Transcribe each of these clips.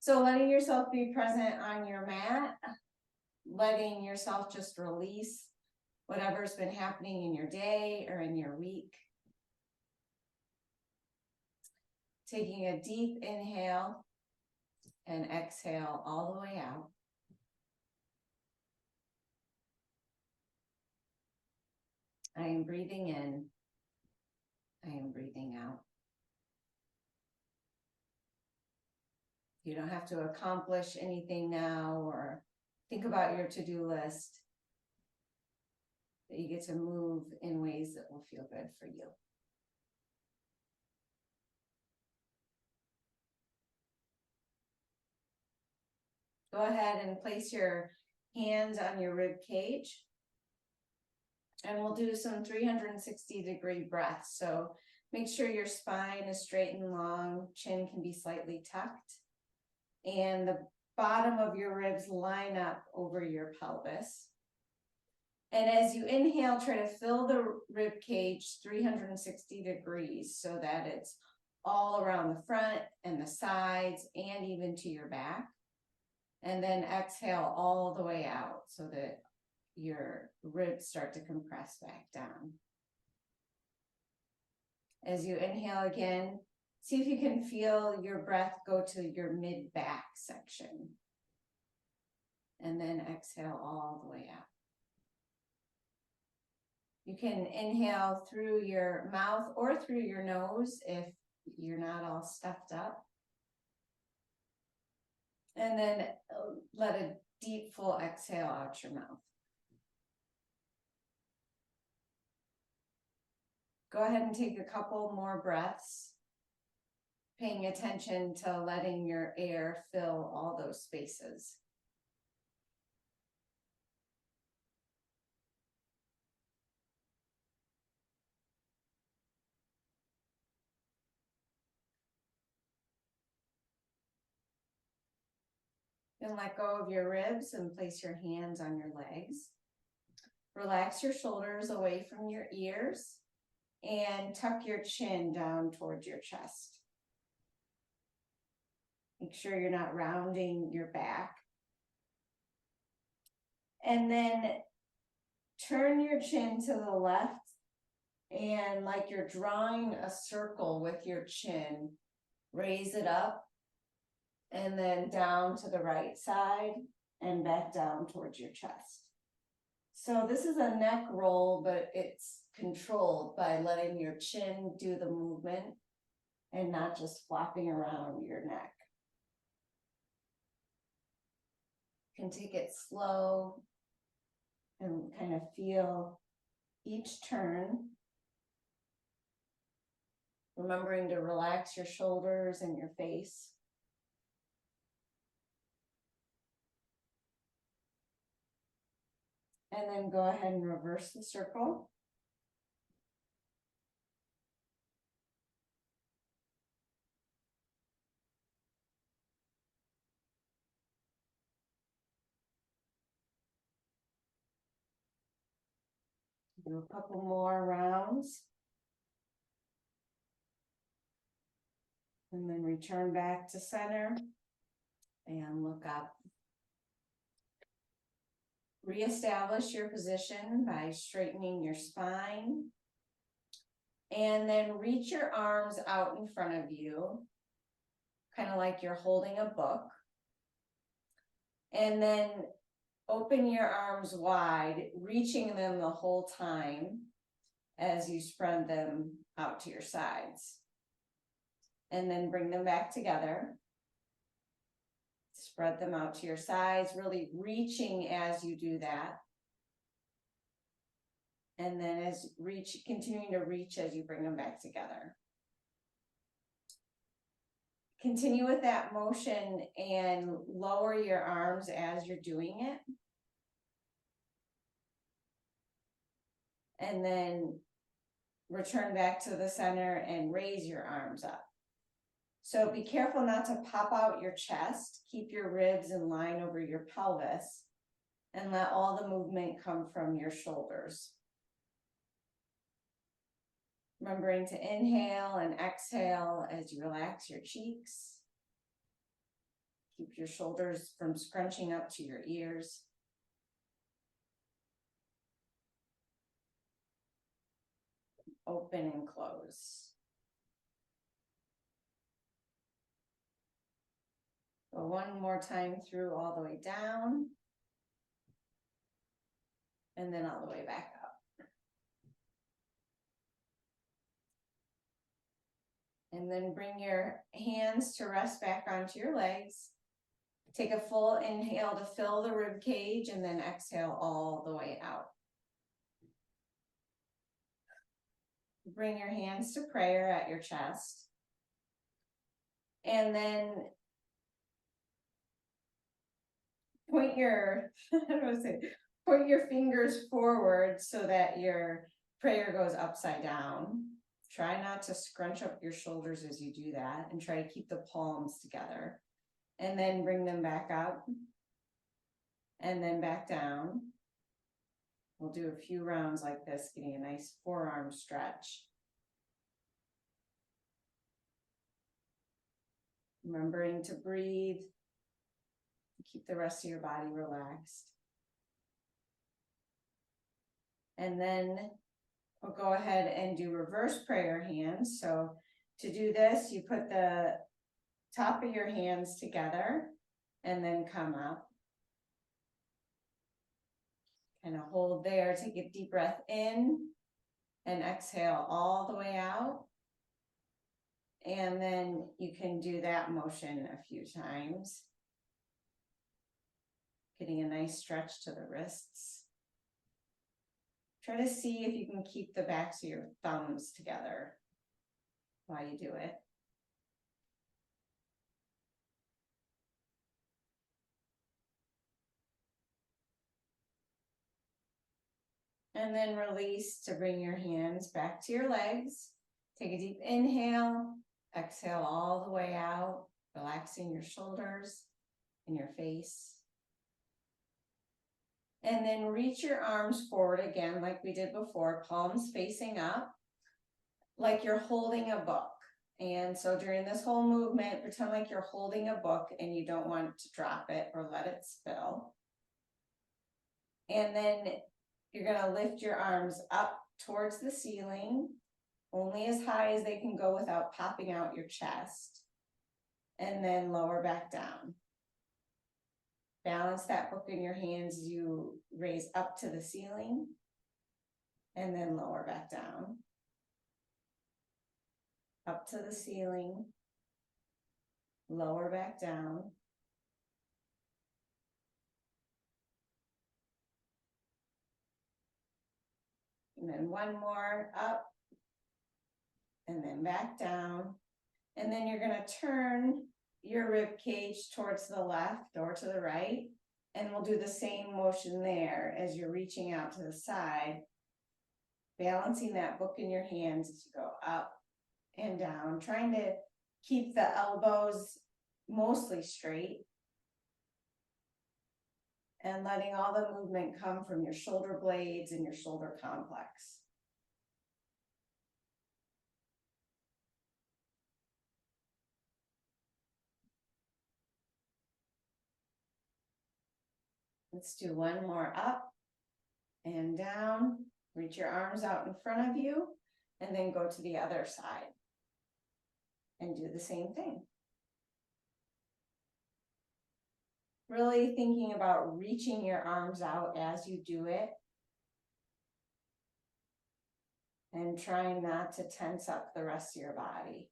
So letting yourself be present on your mat, letting yourself just release whatever's been happening in your day or in your week. Taking a deep inhale and exhale all the way out. I am breathing in. I am breathing out. You don't have to accomplish anything now or think about your to-do list. But you get to move in ways that will feel good for you. Go ahead and place your hands on your rib cage. And we'll do some 360-degree breaths. So make sure your spine is straight and long, chin can be slightly tucked, and the bottom of your ribs line up over your pelvis. And as you inhale, try to fill the rib cage 360 degrees so that it's all around the front and the sides and even to your back. And then exhale all the way out so that your ribs start to compress back down. As you inhale again, see if you can feel your breath go to your mid-back section. And then exhale all the way out. You can inhale through your mouth or through your nose if you're not all stuffed up. And then let a deep, full exhale out your mouth. Go ahead and take a couple more breaths, paying attention to letting your air fill all those spaces. Then let go of your ribs and place your hands on your legs. Relax your shoulders away from your ears and tuck your chin down towards your chest. Make sure you're not rounding your back. And then turn your chin to the left, and like you're drawing a circle with your chin, raise it up and then down to the right side and back down towards your chest. So this is a neck roll, but it's controlled by letting your chin do the movement and not just flopping around your neck. You can take it slow and kind of feel each turn. Remembering to relax your shoulders and your face. And then go ahead and reverse the circle. Do a couple more rounds. And then return back to center and look up. Reestablish your position by straightening your spine. And then reach your arms out in front of you, kind of like you're holding a book. And then open your arms wide, reaching them the whole time as you spread them out to your sides. And then bring them back together. Spread them out to your sides, really reaching as you do that. And then continuing to reach as you bring them back together. Continue with that motion and lower your arms as you're doing it. And then return back to the center and raise your arms up. So be careful not to pop out your chest. Keep your ribs in line over your pelvis and let all the movement come from your shoulders. Remembering to inhale and exhale as you relax your cheeks. Keep your shoulders from scrunching up to your ears. Open and close. Go one more time through all the way down. And then all the way back up. And then bring your hands to rest back onto your legs. Take a full inhale to fill the rib cage and then exhale all the way out. Bring your hands to prayer at your chest. And then point your, point your fingers forward so that your prayer goes upside down. Try not to scrunch up your shoulders as you do that, and try to keep the palms together. And then bring them back up and then back down. We'll do a few rounds like this, getting a nice forearm stretch. Remembering to breathe. Keep the rest of your body relaxed. And then we'll go ahead and do reverse prayer hands. So to do this, you put the top of your hands together and then come up. Kind of hold there, take a deep breath in and exhale all the way out. And then you can do that motion a few times. Getting a nice stretch to the wrists. Try to see if you can keep the backs of your thumbs together while you do it. And then release to bring your hands back to your legs. Take a deep inhale, exhale all the way out, relaxing your shoulders and your face. And then reach your arms forward again, like we did before, palms facing up, like you're holding a book. And so during this whole movement, pretend like you're holding a book and you don't want to drop it or let it spill. And then you're going to lift your arms up towards the ceiling, only as high as they can go without popping out your chest. And then lower back down. Balance that book in your hands as you raise up to the ceiling. And then lower back down. Up to the ceiling. Lower back down. And then one more up. And then back down. And then you're going to turn your rib cage towards the left or to the right. And we'll do the same motion there as you're reaching out to the side. Balancing that book in your hands as you go up and down. Trying to keep the elbows mostly straight. And letting all the movement come from your shoulder blades and your shoulder complex. Let's do one more up and down. Reach your arms out in front of you and then go to the other side and do the same thing. Really thinking about reaching your arms out as you do it and trying not to tense up the rest of your body.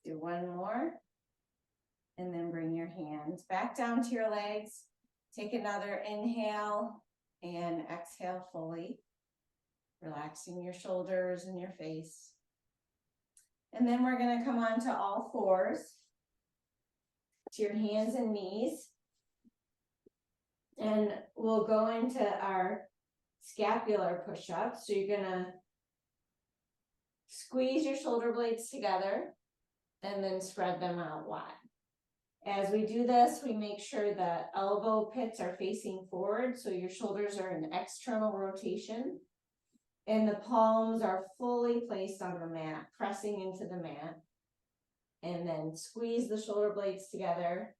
Do one more, and then bring your hands back down to your legs. Take another inhale and exhale fully, relaxing your shoulders and your face. And then we're going to come on to all fours, to your hands and knees. And we'll go into our scapular push-up. So you're going to squeeze your shoulder blades together and then spread them out wide. As we do this, we make sure the elbow pits are facing forward, so your shoulders are in external rotation. And the palms are fully placed on the mat, pressing into the mat. And then squeeze the shoulder blades together,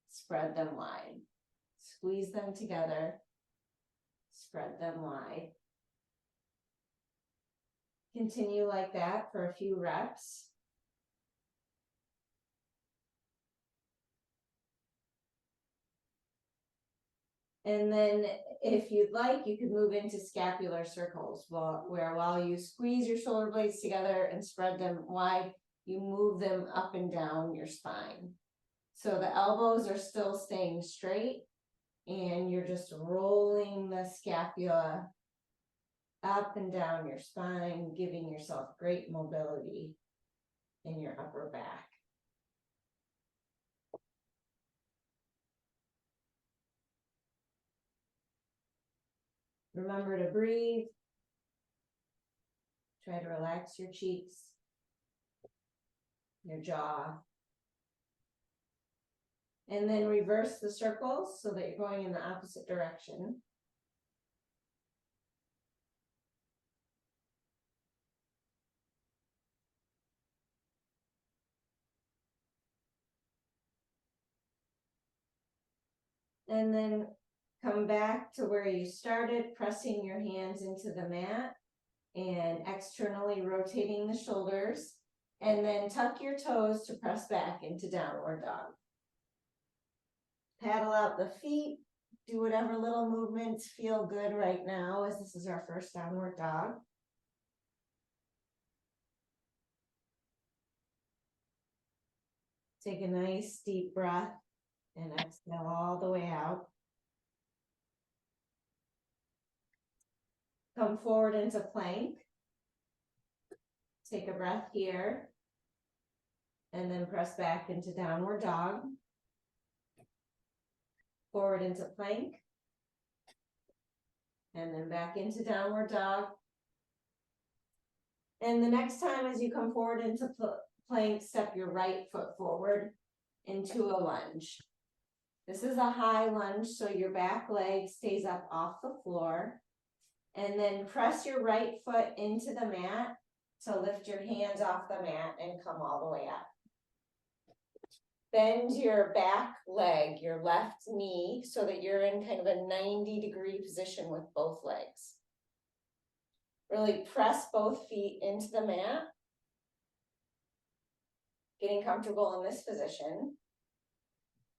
spread them wide. Squeeze them together, spread them wide. Continue like that for a few reps. And then if you'd like, you could move into scapular circles, where while you squeeze your shoulder blades together and spread them wide, you move them up and down your spine. So the elbows are still staying straight and you're just rolling the scapula up and down your spine, giving yourself great mobility in your upper back. Remember to breathe. Try to relax your cheeks, your jaw. And then reverse the circles so that you're going in the opposite direction. And then come back to where you started, pressing your hands into the mat and externally rotating the shoulders. And then tuck your toes to press back into downward dog. Paddle out the feet. Do whatever little movements feel good right now, as this is our first downward dog. Take a nice deep breath and exhale all the way out. Come forward into plank. Take a breath here. And then press back into downward dog. Forward into plank. And then back into downward dog. And the next time as you come forward into plank, step your right foot forward into a lunge. This is a high lunge, so your back leg stays up off the floor. And then press your right foot into the mat to lift your hands off the mat and come all the way up. Bend your back leg, your left knee, so that you're in kind of a 90-degree position with both legs. Really press both feet into the mat. Getting comfortable in this position.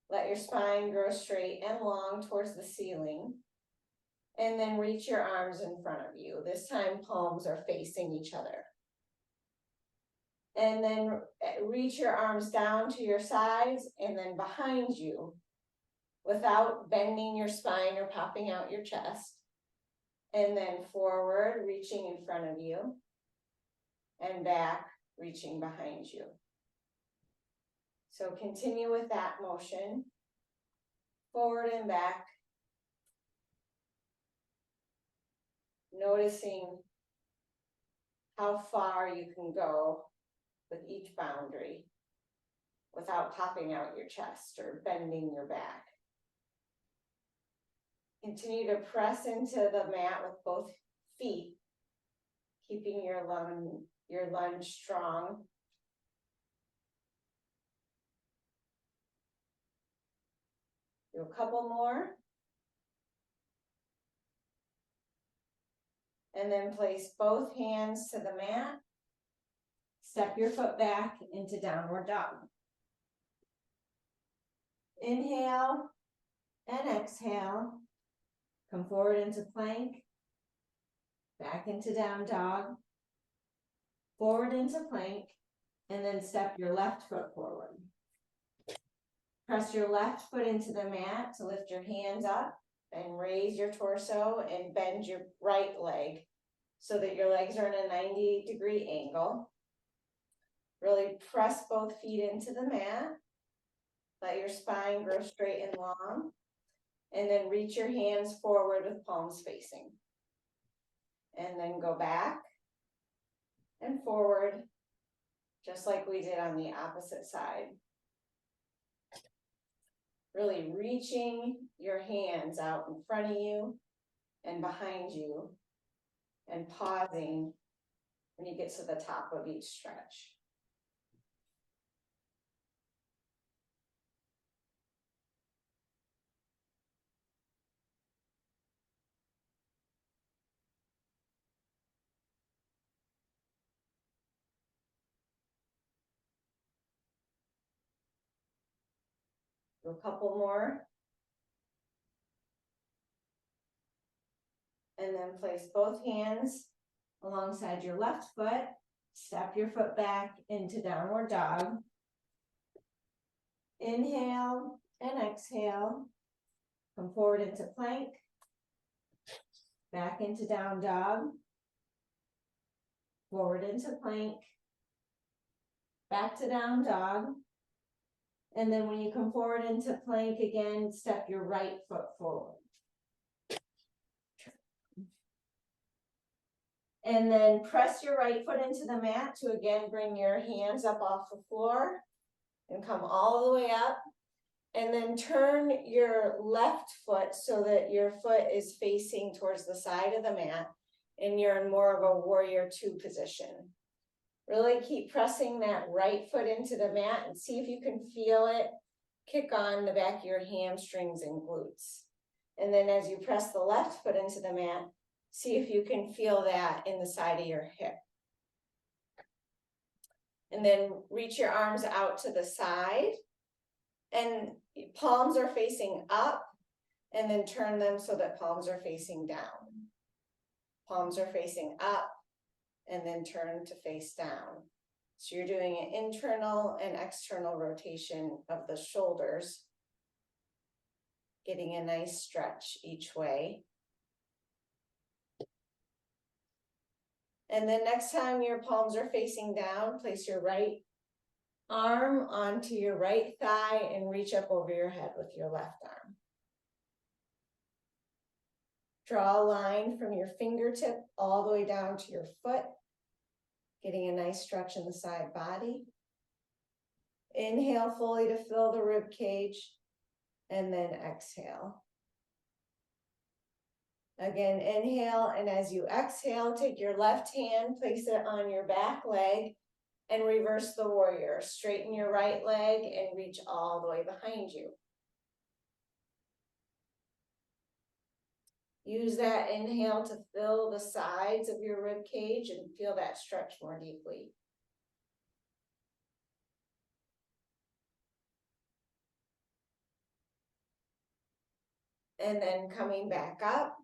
Let your spine grow straight and long towards the ceiling. And then reach your arms in front of you. This time palms are facing each other. And then reach your arms down to your sides and then behind you without bending your spine or popping out your chest. And then forward, reaching in front of you. And back, reaching behind you. So continue with that motion. Forward and back. Noticing how far you can go with each boundary without popping out your chest or bending your back. Continue to press into the mat with both feet, keeping your lunge strong. Do a couple more. And then place both hands to the mat. Step your foot back into downward dog. Inhale and exhale. Come forward into plank. Back into down dog. Forward into plank. And then step your left foot forward. Press your left foot into the mat to lift your hands up and raise your torso and bend your right leg so that your legs are in a 90-degree angle. Really press both feet into the mat. Let your spine grow straight and long. And then reach your hands forward with palms facing. And then go back and forward, just like we did on the opposite side. really reaching your hands out in front of you and behind you and pausing when you get to the top of each stretch. Do a couple more. And then place both hands alongside your left foot. Step your foot back into downward dog. Inhale and exhale. Come forward into plank. Back into down dog. Forward into plank. Back to down dog. And then when you come forward into plank again, step your right foot forward. And then press your right foot into the mat to again bring your hands up off the floor and come all the way up. And then turn your left foot so that your foot is facing towards the side of the mat and you're in more of a warrior two position. Really keep pressing that right foot into the mat and see if you can feel it kick on the back of your hamstrings and glutes. And then as you press the left foot into the mat, see if you can feel that in the side of your hip. And then reach your arms out to the side and palms are facing up, and then turn them so that palms are facing down. Palms are facing up and then turn to face down. So you're doing an internal and external rotation of the shoulders, getting a nice stretch each way. And then next time your palms are facing down, place your right arm onto your right thigh and reach up over your head with your left arm. Draw a line from your fingertip all the way down to your foot, getting a nice stretch in the side body. Inhale fully to fill the rib cage, and then exhale. Again, inhale, and as you exhale, take your left hand, place it on your back leg, and reverse the warrior. Straighten your right leg and reach all the way behind you. Use that inhale to fill the sides of your rib cage and feel that stretch more deeply. And then coming back up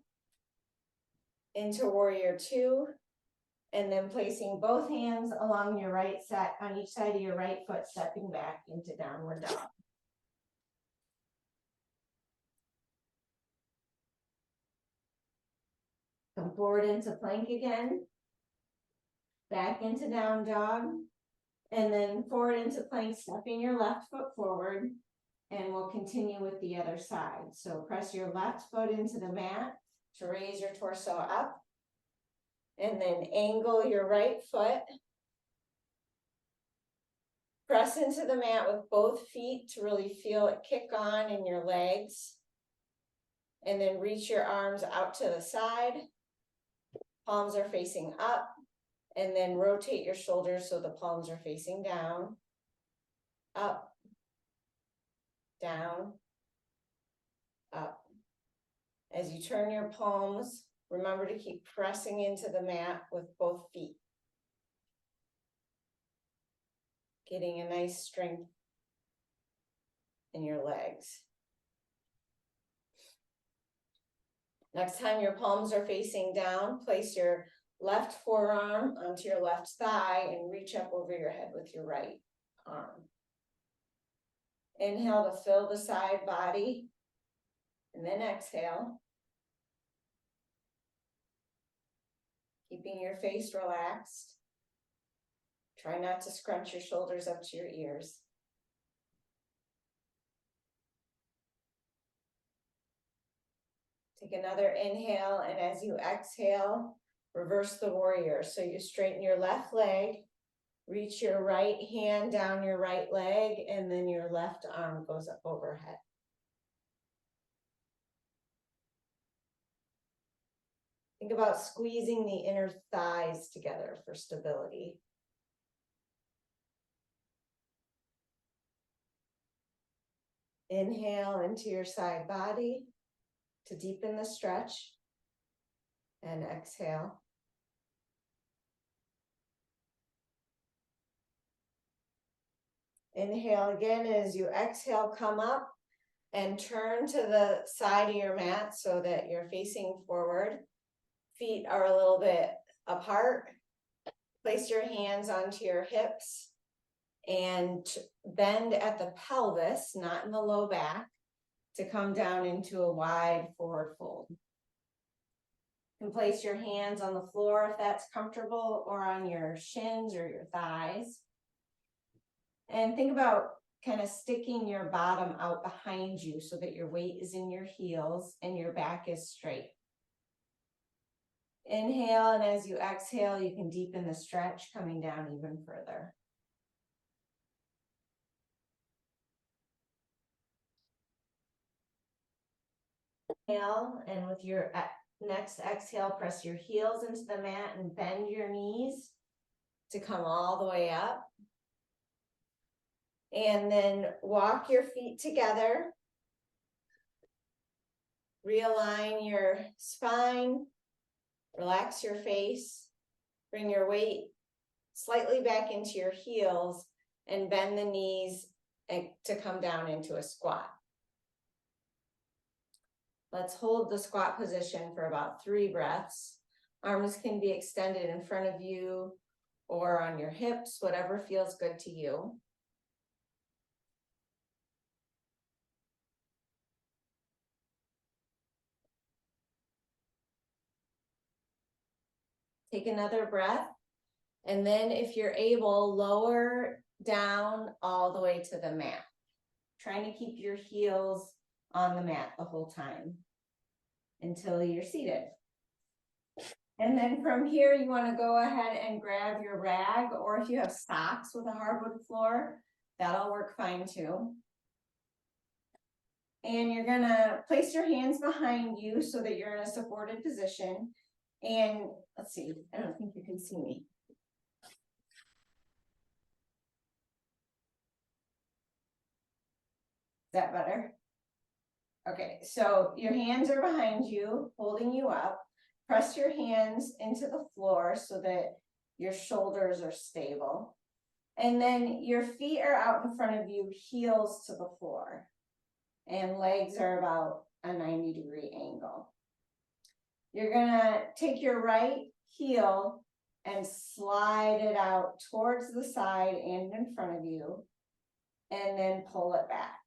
into warrior two, and then placing both hands along your right side, on each side of your right foot, stepping back into downward dog. Come forward into plank again, back into down dog, and then forward into plank, stepping your left foot forward, and we'll continue with the other side. So press your left foot into the mat to raise your torso up, and then angle your right foot. Press into the mat with both feet to really feel it kick on in your legs, and then reach your arms out to the side. Palms are facing up, and then rotate your shoulders so the palms are facing down, up, down, up. As you turn your palms, remember to keep pressing into the mat with both feet, getting a nice strength in your legs. Next time your palms are facing down, place your left forearm onto your left thigh and reach up over your head with your right arm. Inhale to fill the side body, and then exhale. Keeping your face relaxed. Try not to scrunch your shoulders up to your ears. Take another inhale, and as you exhale, reverse the warrior. So you straighten your left leg, reach your right hand down your right leg, and then your left arm goes up overhead. Think about squeezing the inner thighs together for stability. Inhale into your side body to deepen the stretch, and exhale. Inhale again. As you exhale, come up and turn to the side of your mat so that you're facing forward. Feet are a little bit apart. Place your hands onto your hips and bend at the pelvis, not in the low back, to come down into a wide forward fold. You can place your hands on the floor if that's comfortable, or on your shins or your thighs. And think about kind of sticking your bottom out behind you so that your weight is in your heels and your back is straight. Inhale, and as you exhale, you can deepen the stretch, coming down even further. Inhale, and with your next exhale, press your heels into the mat and bend your knees to come all the way up. And then walk your feet together. Realign your spine, relax your face, bring your weight slightly back into your heels, and bend the knees to come down into a squat. Let's hold the squat position for about 3 breaths. Arms can be extended in front of you or on your hips, whatever feels good to you. Take another breath, and then if you're able, lower down all the way to the mat. Trying to keep your heels on the mat the whole time until you're seated. And then from here, you want to go ahead and grab your rag, or if you have socks with a hardwood floor, that'll work fine too. And you're gonna place your hands behind you so that you're in a supported position. And let's see, I don't think you can see me. Is that better? Okay, so your hands are behind you, holding you up. Press your hands into the floor so that your shoulders are stable. And then your feet are out in front of you, heels to the floor. And legs are about a 90-degree angle. You're gonna take your right heel and slide it out towards the side and in front of you, and then pull it back.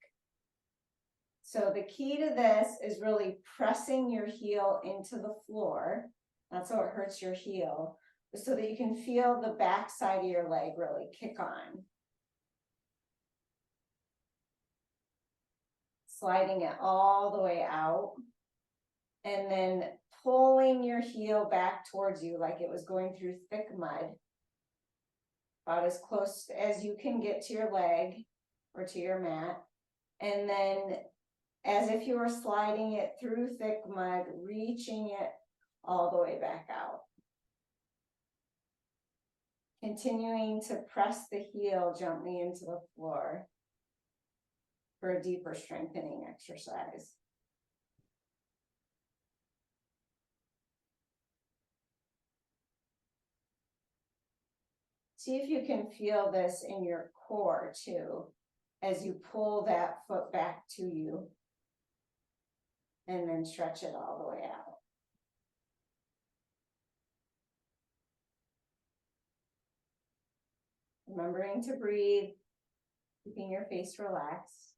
So the key to this is really pressing your heel into the floor. That's how it hurts your heel, so that you can feel the back side of your leg really kick on. Sliding it all the way out, and then pulling your heel back towards you like it was going through thick mud, about as close as you can get to your leg or to your mat. And then as if you were sliding it through thick mud, reaching it all the way back out. Continuing to press the heel gently into the floor for a deeper strengthening exercise. See if you can feel this in your core too, as you pull that foot back to you and then stretch it all the way out. Remembering to breathe, keeping your face relaxed.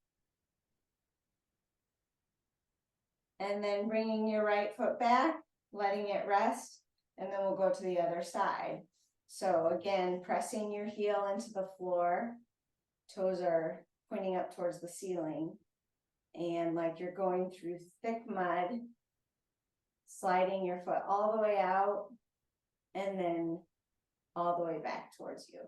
And then bringing your right foot back, letting it rest, and then we'll go to the other side. So again, pressing your heel into the floor, toes are pointing up towards the ceiling, and like you're going through thick mud, sliding your foot all the way out, and then all the way back towards you.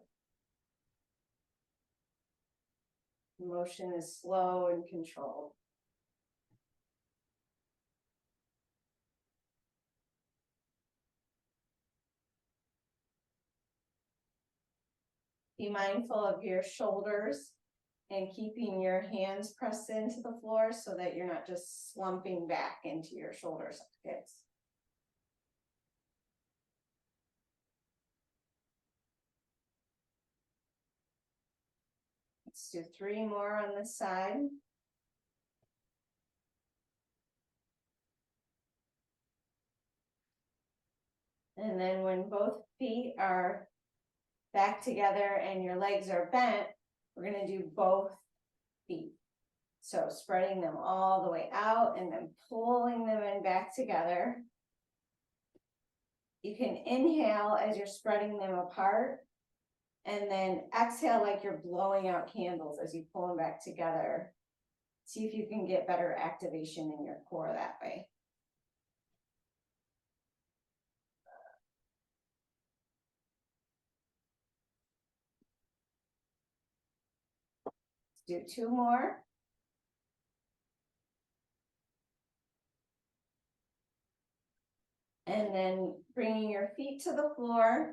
Motion is slow and controlled. . Be mindful of your shoulders and keeping your hands pressed into the floor so that you're not just slumping back into your shoulder sockets. Let's do 3 more on this side. And then when both feet are back together and your legs are bent, we're going to do both feet. So spreading them all the way out and then pulling them in back together. You can inhale as you're spreading them apart and then exhale like you're blowing out candles as you pull them back together. See if you can get better activation in your core that way. Let's do 2 more. And then bringing your feet to the floor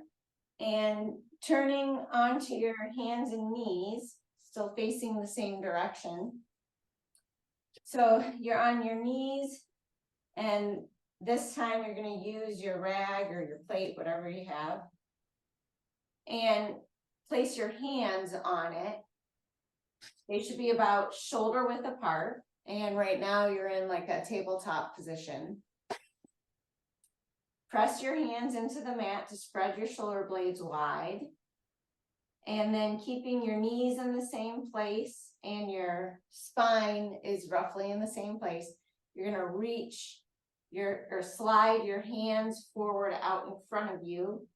and turning onto your hands and knees, still facing the same direction. So you're on your knees, and this time you're going to use your rag or your plate, whatever you have, and place your hands on it. They should be about shoulder width apart, and right now you're in like a tabletop position. Press your hands into the mat to spread your shoulder blades wide. And then keeping your knees in the same place and your spine is roughly in the same place. You're going to reach or slide your hands forward out in front of you,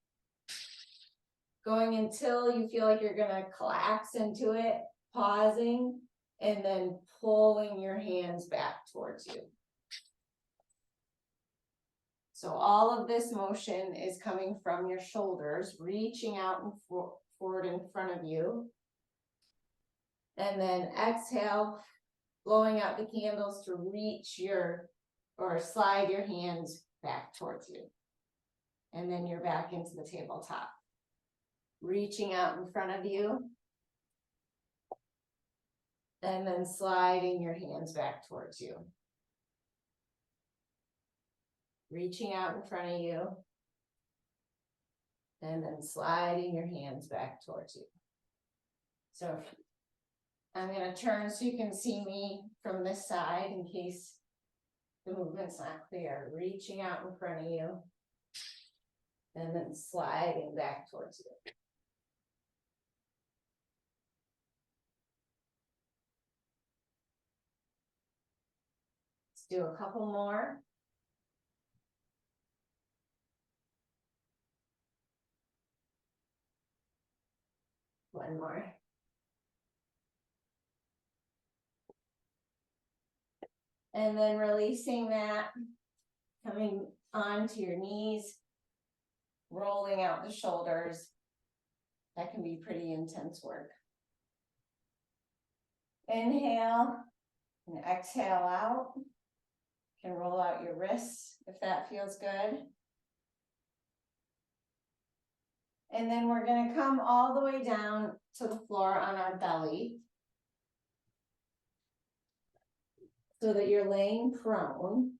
going until you feel like you're going to collapse into it, pausing, and then pulling your hands back towards you. So all of this motion is coming from your shoulders, reaching out and forward in front of you. And then exhale, blowing out the candles to reach or slide your hands back towards you. And then you're back into the tabletop. Reaching out in front of you. And then sliding your hands back towards you. Reaching out in front of you. And then sliding your hands back towards you. So I'm going to turn so you can see me from this side in case the movement's not clear. Reaching out in front of you. And then sliding back towards you. Let's do a couple more. One more. And then releasing that, coming onto your knees, rolling out the shoulders. That can be pretty intense work. Inhale and exhale out. You can roll out your wrists if that feels good. And then we're going to come all the way down to the floor on our belly so that you're laying prone.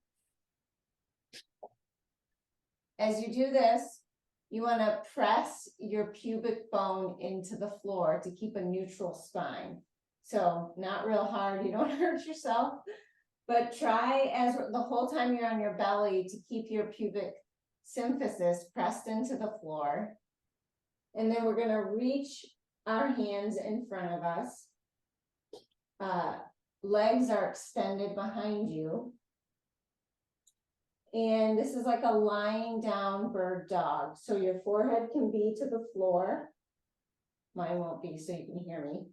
As you do this, you want to press your pubic bone into the floor to keep a neutral spine. So not real hard, you don't hurt yourself, but try as the whole time you're on your belly to keep your pubic symphysis pressed into the floor. And then we're going to reach our hands in front of us. Legs are extended behind you. And this is like a lying down bird dog. So your forehead can be to the floor. Mine won't be, so you can hear me.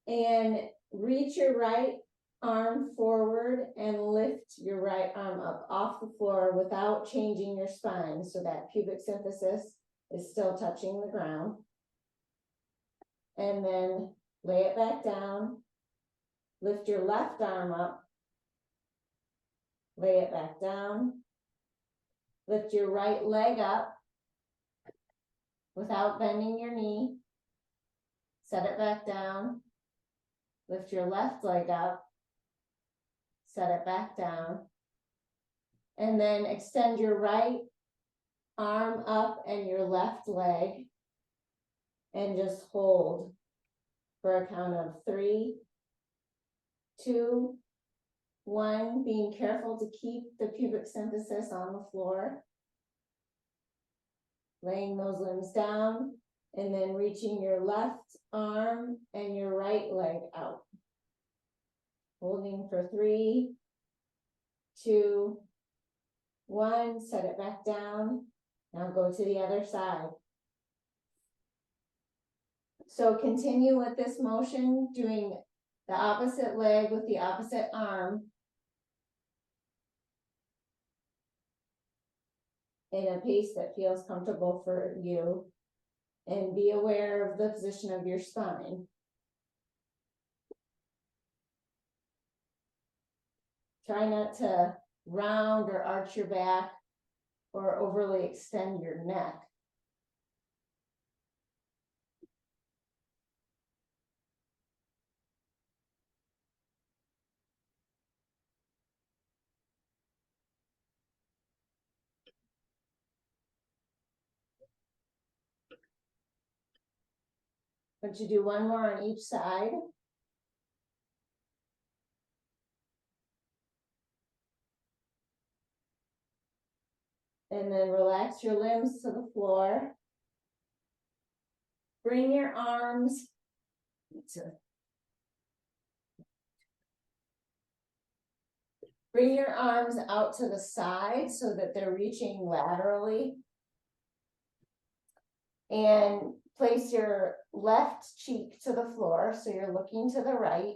And reach your right arm forward and lift your right arm up off the floor without changing your spine so that pubic symphysis is still touching the ground. And then lay it back down. Lift your left arm up. Lay it back down. Lift your right leg up. without bending your knee. Set it back down. Lift your left leg up. Set it back down. And then extend your right arm up and your left leg. And just hold for a count of 3, 2, 1. Being careful to keep the pubic symphysis on the floor. Laying those limbs down. And then reaching your left arm and your right leg out. Holding for 3, 2, 1. Set it back down. Now go to the other side. So continue with this motion, doing the opposite leg with the opposite arm. In a pace that feels comfortable for you. And be aware of the position of your spine. Try not to round or arch your back or overly extend your neck. But you do one more on each side. And then relax your limbs to the floor. Bring your arms out to the side so that they're reaching laterally. And place your left cheek to the floor, so you're looking to the right.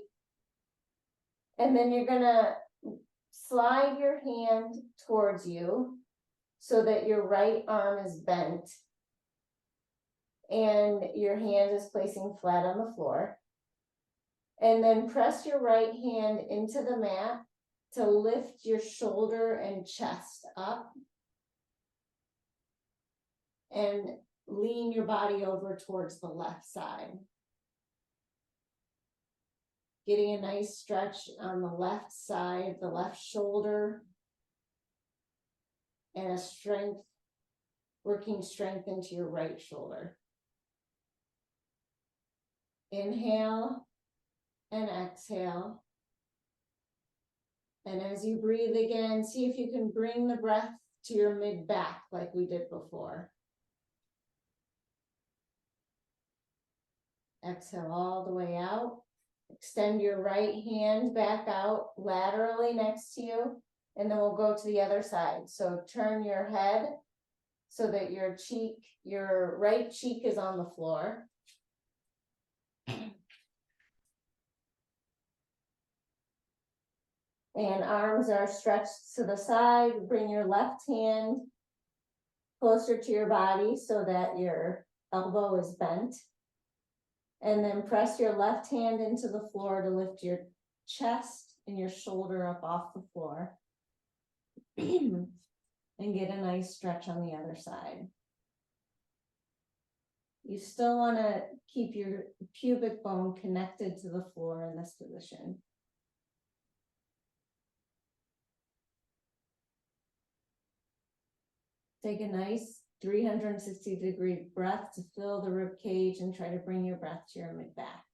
And then you're gonna slide your hand towards you so that your right arm is bent and your hand is placing flat on the floor. And then press your right hand into the mat to lift your shoulder and chest up. And lean your body over towards the left side. Getting a nice stretch on the left side, the left shoulder. And a strength, working strength into your right shoulder. Inhale and exhale. And as you breathe again, see if you can bring the breath to your mid-back like we did before. Exhale all the way out. Extend your right hand back out laterally next to you. And then we'll go to the other side. So turn your head so that your right cheek is on the floor. And arms are stretched to the side. Bring your left hand closer to your body so that your elbow is bent. And then press your left hand into the floor to lift your chest and your shoulder up off the floor. And get a nice stretch on the other side. You still want to keep your pubic bone connected to the floor in this position. Take a nice 360-degree breath to fill the rib cage and try to bring your breath to your mid-back.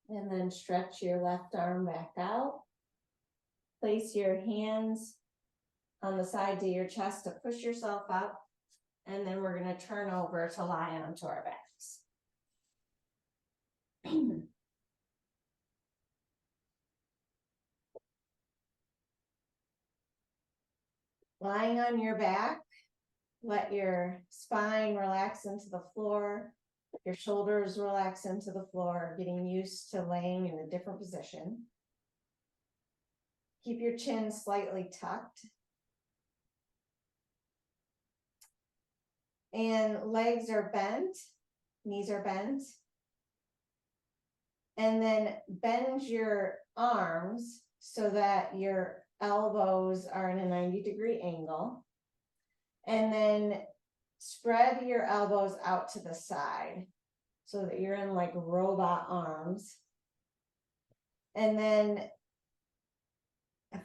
And then stretch your left arm back out. Place your hands on the side of your chest to push yourself up. And then we're going to turn over to lie onto our backs. Lying on your back, let your spine relax into the floor. Your shoulders relax into the floor, getting used to laying in a different position. Keep your chin slightly tucked. And legs are bent, knees are bent. And then bend your arms so that your elbows are in a 90-degree angle. And then spread your elbows out to the side so that you're in like robot arms. And then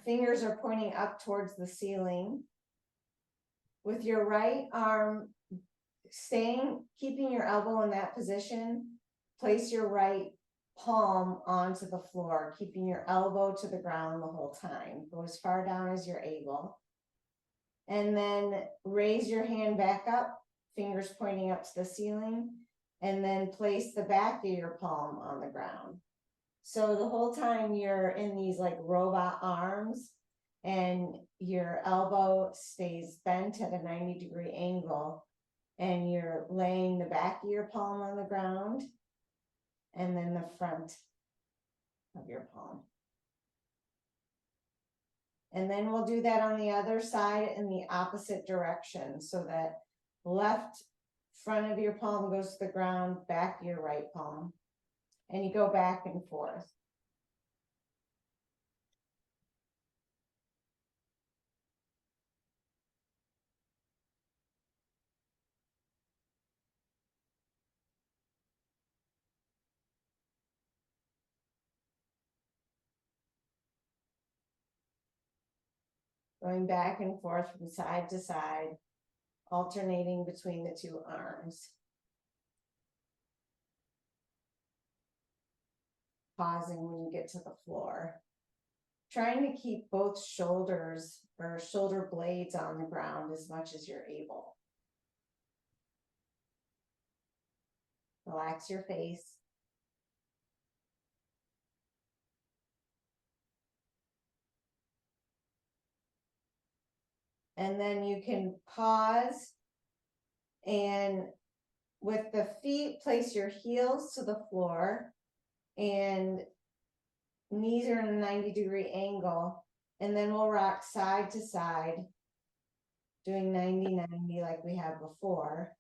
fingers are pointing up towards the ceiling. With your right arm keeping your elbow in that position, place your right palm onto the floor, keeping your elbow to the ground the whole time. Go as far down as you're able. And then raise your hand back up, fingers pointing up to the ceiling, and then place the back of your palm on the ground. So the whole time you're in these like robot arms, and your elbow stays bent at a 90-degree angle, and you're laying the back of your palm on the ground and then the front of your palm. And then we'll do that on the other side in the opposite direction, so that left front of your palm goes to the ground, back of your right palm, and you go back and forth. Going back and forth from side to side, alternating between the two arms. Pausing when you get to the floor. Trying to keep both shoulders or shoulder blades on the ground as much as you're able. Relax your face. And then you can pause, and with the feet, place your heels to the floor and knees are in a 90-degree angle. And then we'll rock side to side, doing 90-90 like we have before.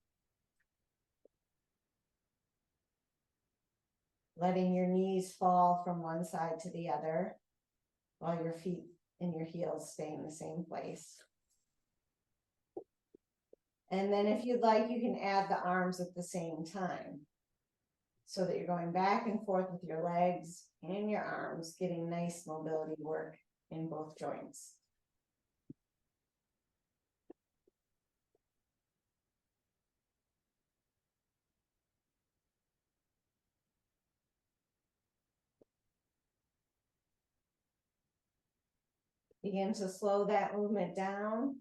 Letting your knees fall from one side to the other while your feet and your heels stay in the same place. And then if you'd like, you can add the arms at the same time, so that you're going back and forth with your legs and your arms, getting nice mobility work in both joints. Begin to slow that movement down.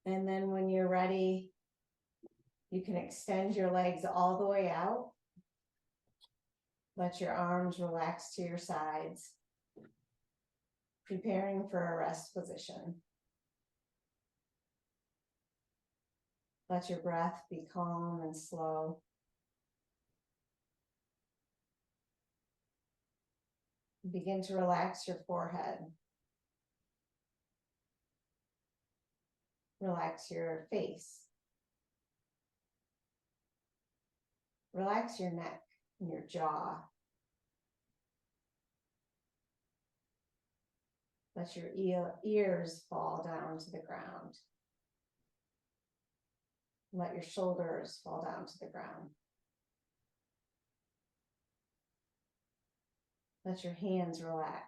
And then when you're ready, you can extend your legs all the way out. Let your arms relax to your sides, preparing for a rest position. Let your breath be calm and slow. Begin to relax your forehead. Relax your face. Relax your neck and your jaw. Let your ears fall down to the ground. Let your shoulders fall down to the ground. Let your hands relax.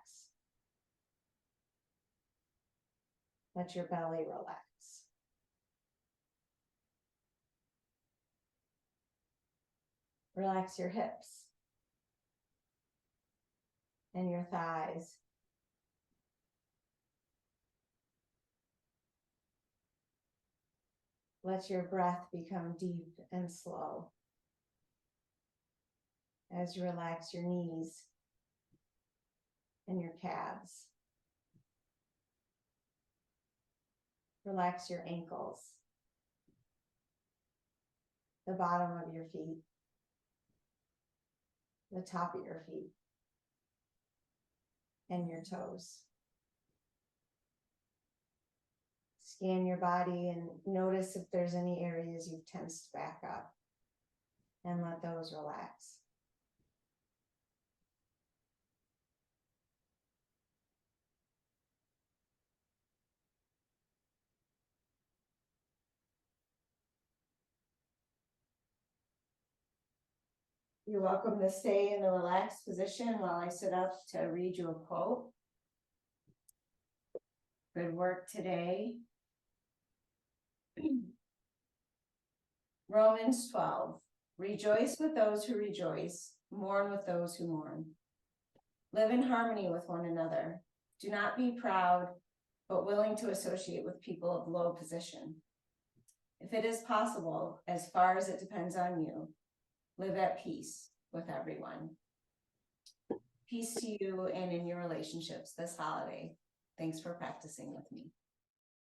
Let your belly relax. Relax your hips and your thighs. Let your breath become deep and slow as you relax your knees and your calves. Relax your ankles, the bottom of your feet, the top of your feet, and your toes. Scan your body and notice if there's any areas you've tensed back up. and let those relax. You're welcome to stay in the relaxed position while I sit up to read you a quote. Good work today. Romans 12. Rejoice with those who rejoice, mourn with those who mourn. Live in harmony with one another. Do not be proud, but willing to associate with people of low position. If it is possible, as far as it depends on you, live at peace with everyone. Peace to you and in your relationships this holiday. Thanks for practicing with me.